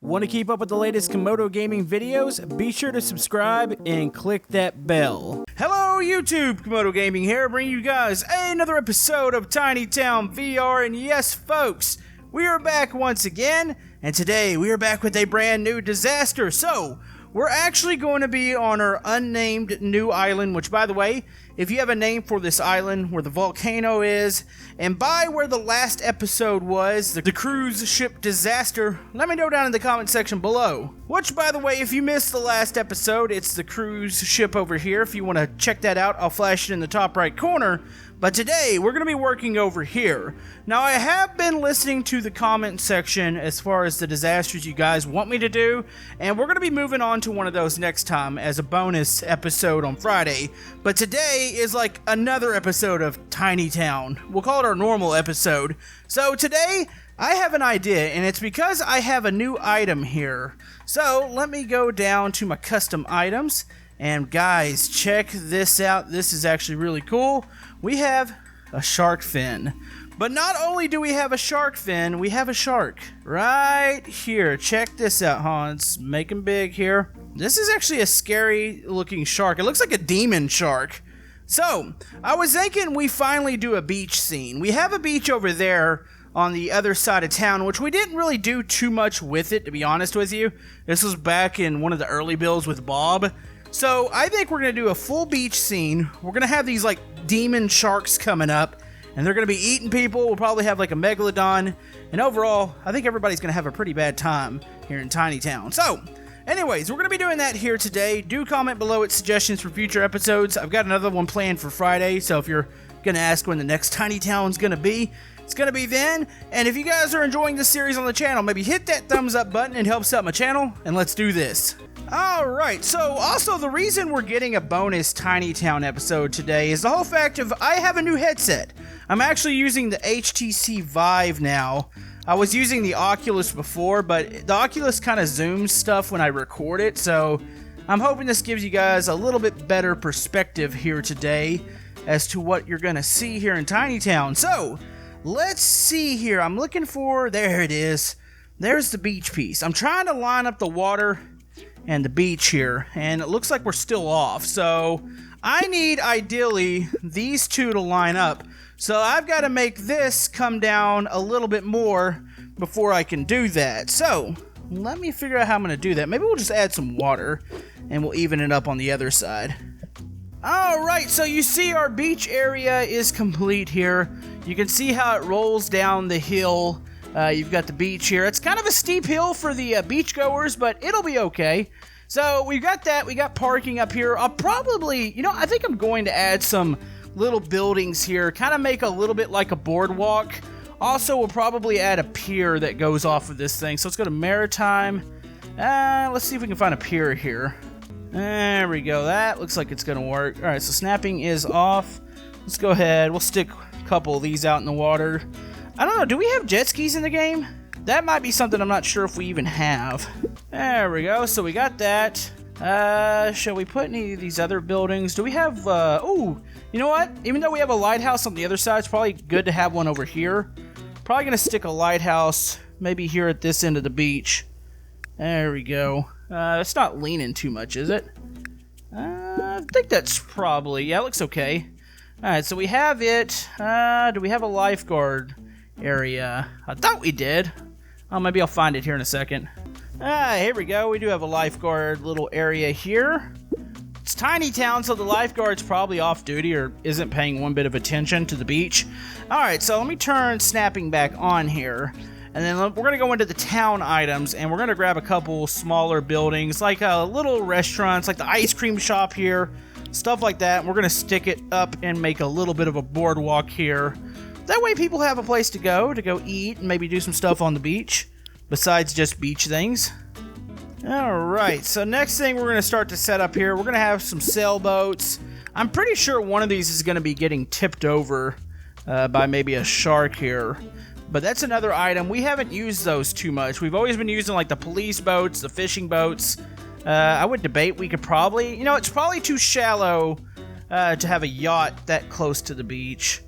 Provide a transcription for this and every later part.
Want to keep up with the latest Camodo gaming videos? Be sure to subscribe and click that bell. Hello YouTube, Camodo Gaming here, bringing you guys another episode of Tiny Town VR, and yes folks, we are back once again, and today we are back with a brand new disaster. So, we're actually going to be on our unnamed new island, which by the way, if you have a name for this island, where the volcano is, and by where the last episode was, the cruise ship disaster, let me know down in the comment section below. Which, by the way, if you missed the last episode, it's the cruise ship over here. If you want to check that out, I'll flash it in the top right corner. But today, we're going to be working over here. Now, I have been listening to the comment section as far as the disasters you guys want me to do, and we're going to be moving on to one of those next time as a bonus episode on Friday. But today is like another episode of Tiny Town. We'll call it our normal episode. So today, I have an idea, and it's because I have a new item here. So, let me go down to my custom items, and guys, check this out. This is actually really cool. We have a shark fin. But not only do we have a shark fin, we have a shark right here. Check this out, Hans. Make him big here. This is actually a scary looking shark. It looks like a demon shark. So, I was thinking we finally do a beach scene. We have a beach over there on the other side of town, which we didn't really do too much with it, to be honest with you. This was back in one of the early builds with Bob. So, I think we're going to do a full beach scene. We're going to have these, like, demon sharks coming up, and they're going to be eating people. We'll probably have, like, a megalodon. And overall, I think everybody's going to have a pretty bad time here in Tiny Town. So, anyways, we're going to be doing that here today. Do comment below with suggestions for future episodes. I've got another one planned for Friday, so if you're going to ask when the next Tiny Town's going to be, it's going to be then. And if you guys are enjoying this series on the channel, maybe hit that thumbs up button. It helps out my channel, and let's do this. Alright, so also the reason we're getting a bonus Tiny Town episode today is the whole fact of I have a new headset. I'm actually using the HTC Vive now. I was using the Oculus before, but the Oculus kind of zooms stuff when I record it, so I'm hoping this gives you guys a little bit better perspective here today as to what you're going to see here in Tiny Town. So, let's see here. I'm looking for... There it is. There's the beach piece. I'm trying to line up the water and the beach here, and it looks like we're still off. So, I need, ideally, these two to line up. So, I've got to make this come down a little bit more before I can do that. So, let me figure out how I'm going to do that. Maybe we'll just add some water, and we'll even it up on the other side. Alright, so you see our beach area is complete here. You can see how it rolls down the hill. You've got the beach here. It's kind of a steep hill for the beachgoers, but it'll be okay. So we've got that. We got parking up here. I'll probably, I think I'm going to add some little buildings here, kind of make a little bit like a boardwalk. Also, we'll probably add a pier that goes off of this thing. So let's go to Maritime. Let's see if we can find a pier here. There we go. That looks like it's going to work. All right, so snapping is off. Let's go ahead. We'll stick a couple of these out in the water. I don't know. Do we have jet skis in the game? That might be something I'm not sure if we even have. There we go. So we got that. Shall we put any of these other buildings? Do we have... Oh, you know what? Even though we have a lighthouse on the other side, it's probably good to have one over here. Probably going to stick a lighthouse maybe here at this end of the beach. There we go. It's not leaning too much, is it? I think that's probably... Yeah, it looks okay. Alright, so we have it. Do we have a lifeguard area? I thought we did. Oh, maybe I'll find it here in a second. Here we go. We do have a lifeguard little area here. It's Tiny Town, so the lifeguard's probably off duty or isn't paying one bit of attention to the beach. Alright, so let me turn snapping back on here. And then we're going to go into the town items, and we're going to grab a couple smaller buildings, like little restaurants, like the ice cream shop here, stuff like that. And we're going to stick it up and make a little bit of a boardwalk here. That way people have a place to go eat and maybe do some stuff on the beach, besides just beach things. Alright, so next thing we're going to start to set up here, we're going to have some sailboats. I'm pretty sure one of these is going to be getting tipped over by maybe a shark here. But that's another item. We haven't used those too much. We've always been using like the police boats, the fishing boats. I would debate we could probably... it's probably too shallow to have a yacht that close to the beach.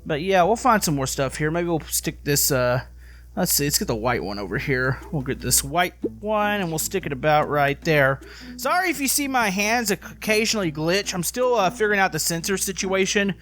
But yeah, we'll find some more stuff here. Maybe we'll stick this Let's see, let's get the white one over here. We'll get this white one and we'll stick it about right there. Sorry if you see my hands occasionally glitch. I'm still figuring out the sensor situation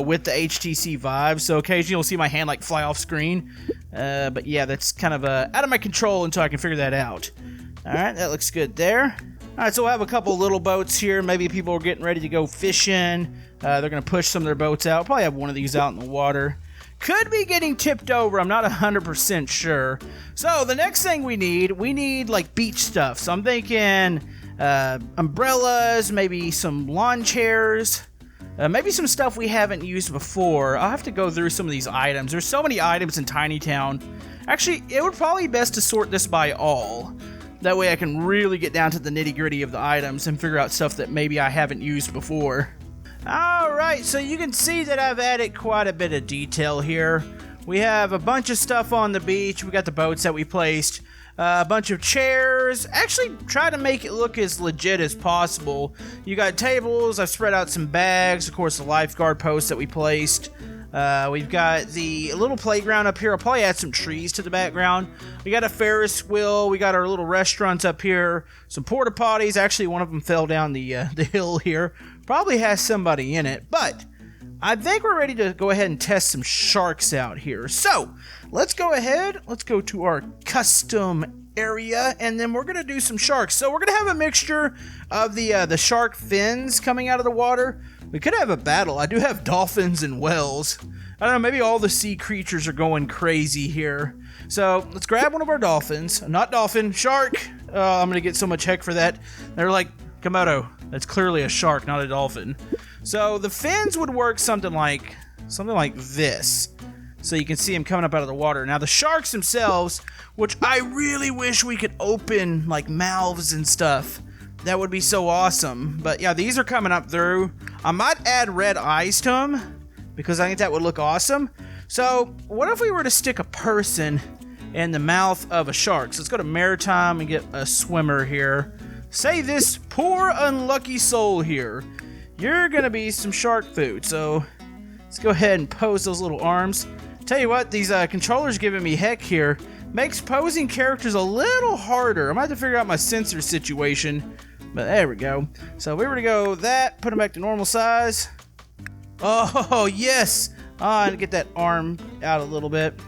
with the HTC Vive, so occasionally you'll see my hand like fly off screen. But yeah, that's kind of out of my control until I can figure that out. Alright, that looks good there. Alright, so we'll have a couple little boats here. Maybe people are getting ready to go fishing. They're going to push some of their boats out. Probably have one of these out in the water. Could be getting tipped over, I'm not 100% sure. So the next thing we need like beach stuff. So I'm thinking umbrellas, maybe some lawn chairs, maybe some stuff we haven't used before. I'll have to go through some of these items. There's so many items in Tiny Town. Actually, it would probably be best to sort this by all. That way I can really get down to the nitty-gritty of the items and figure out stuff that maybe I haven't used before. Alright, so you can see that I've added quite a bit of detail here. We have a bunch of stuff on the beach. We got the boats that we placed. A bunch of chairs. Actually, try to make it look as legit as possible. You got tables. I've spread out some bags. Of course, the lifeguard post that we placed. We've got the little playground up here. I'll probably add some trees to the background. We got a Ferris wheel. We got our little restaurants up here. Some porta potties. Actually, one of them fell down the hill here. Probably has somebody in it, but I think we're ready to go ahead and test some sharks out here. So let's go ahead. Let's go to our custom area, and then we're gonna do some sharks. So we're gonna have a mixture of the shark fins coming out of the water. We could have a battle. I do have dolphins and whales. I don't know, maybe all the sea creatures are going crazy here. So let's grab one of our dolphins. Not dolphin, shark. I'm gonna get so much heck for that. They're like, Camodo, that's clearly a shark, not a dolphin. So the fins would work something like this. So you can see them coming up out of the water. Now the sharks themselves, which I really wish we could open like mouths and stuff. That would be so awesome. But yeah, these are coming up through. I might add red eyes to them because I think that would look awesome. So what if we were to stick a person in the mouth of a shark? So let's go to Maritime and get a swimmer here. Say this poor unlucky soul here. You're gonna be some shark food. So let's go ahead and pose those little arms. Tell you what, these controllers giving me heck here. Makes posing characters a little harder. I might have to figure out my sensor situation. But there we go. So we were to go that, put them back to normal size. Oh, yes. And get that arm out a little bit.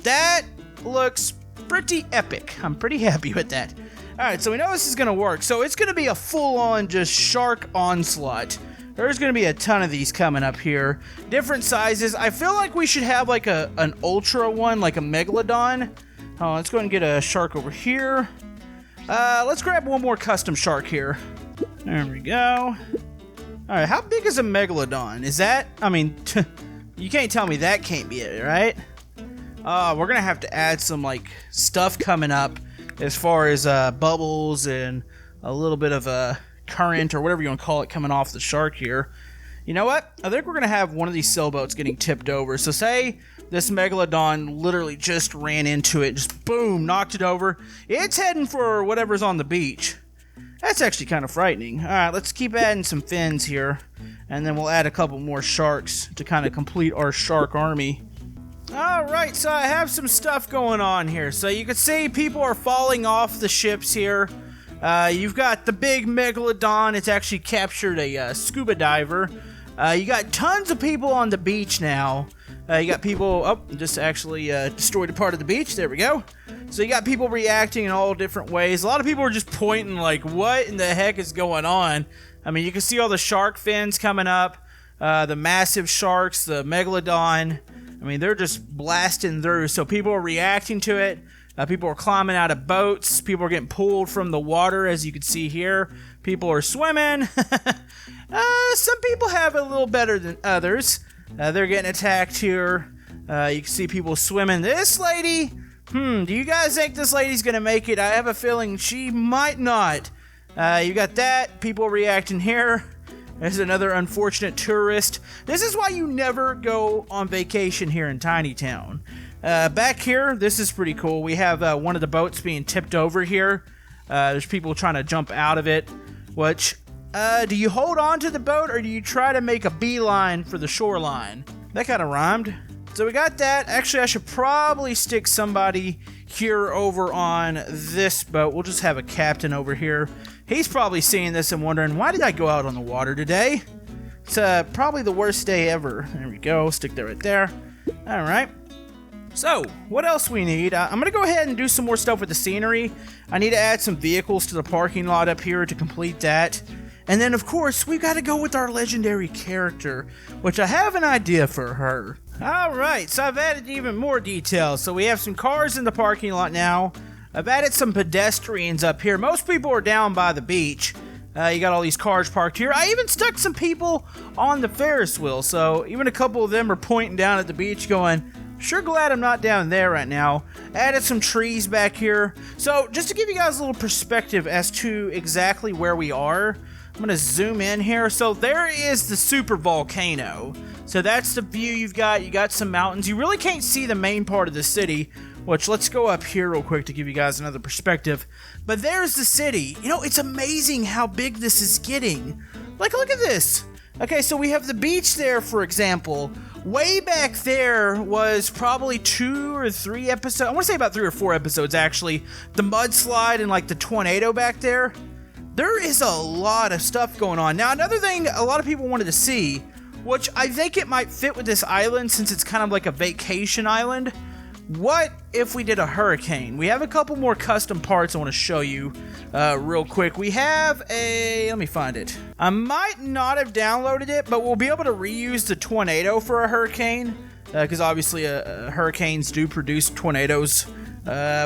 That looks pretty epic. I'm pretty happy with that. Alright, so we know this is going to work. So it's going to be a full-on just shark onslaught. There's going to be a ton of these coming up here. Different sizes. I feel like we should have like an ultra one, like a megalodon. Oh, let's go ahead and get a shark over here. Let's grab one more custom shark here. There we go. Alright, how big is a megalodon? Is that, I mean, you can't tell me that can't be it, right? We're gonna have to add some, like, stuff coming up as far as, bubbles and a little bit of a current or whatever you want to call it coming off the shark here. You know what? I think we're gonna have one of these sailboats getting tipped over. So say this megalodon literally just ran into it, just boom, knocked it over. It's heading for whatever's on the beach. That's actually kind of frightening. Alright, let's keep adding some fins here, and then we'll add a couple more sharks to kind of complete our shark army. Alright, so I have some stuff going on here. So you can see people are falling off the ships here. You've got the big megalodon. It's actually captured a scuba diver. You got tons of people on the beach now. You got people, just actually destroyed a part of the beach. There we go. So you got people reacting in all different ways. A lot of people are just pointing like, what in the heck is going on? I mean, you can see all the shark fins coming up. The massive sharks, the megalodon. I mean, they're just blasting through. So people are reacting to it. People are climbing out of boats. People are getting pulled from the water, as you can see here. People are swimming. Some people have it a little better than others. They're getting attacked here. You can see people swimming. This lady, do you guys think this lady's gonna make it? I have a feeling she might not. You got that. People reacting here. There's another unfortunate tourist. This is why you never go on vacation here in Tiny Town. Back here, this is pretty cool. We have one of the boats being tipped over here. There's people trying to jump out of it. Which, do you hold on to the boat or do you try to make a beeline for the shoreline? That kind of rhymed. So we got that. Actually, I should probably stick somebody here over on this boat. We'll just have a captain over here. He's probably seeing this and wondering, why did I go out on the water today? It's probably the worst day ever. There we go. Stick that right there. All right. So, what else we need? I'm going to go ahead and do some more stuff with the scenery. I need to add some vehicles to the parking lot up here to complete that. And then, of course, we've got to go with our legendary character, which I have an idea for her. Alright, so I've added even more details. So we have some cars in the parking lot now. I've added some pedestrians up here. Most people are down by the beach. You got all these cars parked here. I even stuck some people on the Ferris wheel. So even a couple of them are pointing down at the beach going, sure glad I'm not down there right now. Added some trees back here. So just to give you guys a little perspective as to exactly where we are, I'm going to zoom in here. So there is the super volcano. So that's the view you've got. You got some mountains. You really can't see the main part of the city, which let's go up here real quick to give you guys another perspective. But there's the city. You know, it's amazing how big this is getting. Like, look at this. Okay, so we have the beach there, for example. Way back there was probably 2 or 3 episodes. I want to say about 3 or 4 episodes, actually. The mudslide and, like, the tornado back there. There is a lot of stuff going on. Now, another thing a lot of people wanted to see, which I think it might fit with this island since it's kind of like a vacation island. What if we did a hurricane? We have a couple more custom parts I want to show you real quick. We have a... let me find it. I might not have downloaded it, but we'll be able to reuse the tornado for a hurricane. Because obviously hurricanes do produce tornadoes.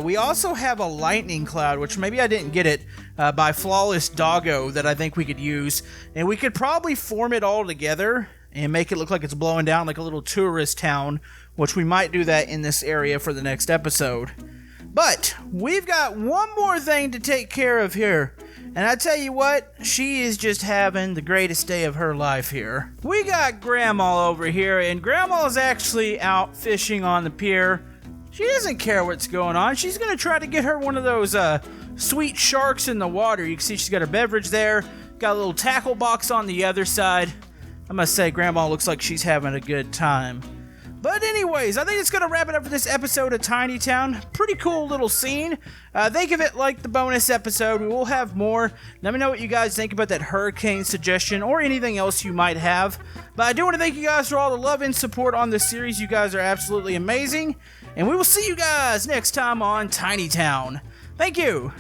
We also have a lightning cloud, which maybe I didn't get it, by Flawless Doggo that I think we could use. And we could probably form it all together and make it look like it's blowing down like a little tourist town, which we might do that in this area for the next episode. But we've got one more thing to take care of here. And I tell you what, she is just having the greatest day of her life here. We got Grandma over here, and Grandma's actually out fishing on the pier. She doesn't care what's going on. She's going to try to get her one of those sweet sharks in the water. You can see she's got her beverage there. Got a little tackle box on the other side. I must say, Grandma looks like she's having a good time. But anyways, I think it's going to wrap it up for this episode of Tiny Town. Pretty cool little scene. Think of it like the bonus episode. We will have more. Let me know what you guys think about that hurricane suggestion or anything else you might have. But I do want to thank you guys for all the love and support on this series. You guys are absolutely amazing. And we will see you guys next time on Tiny Town. Thank you.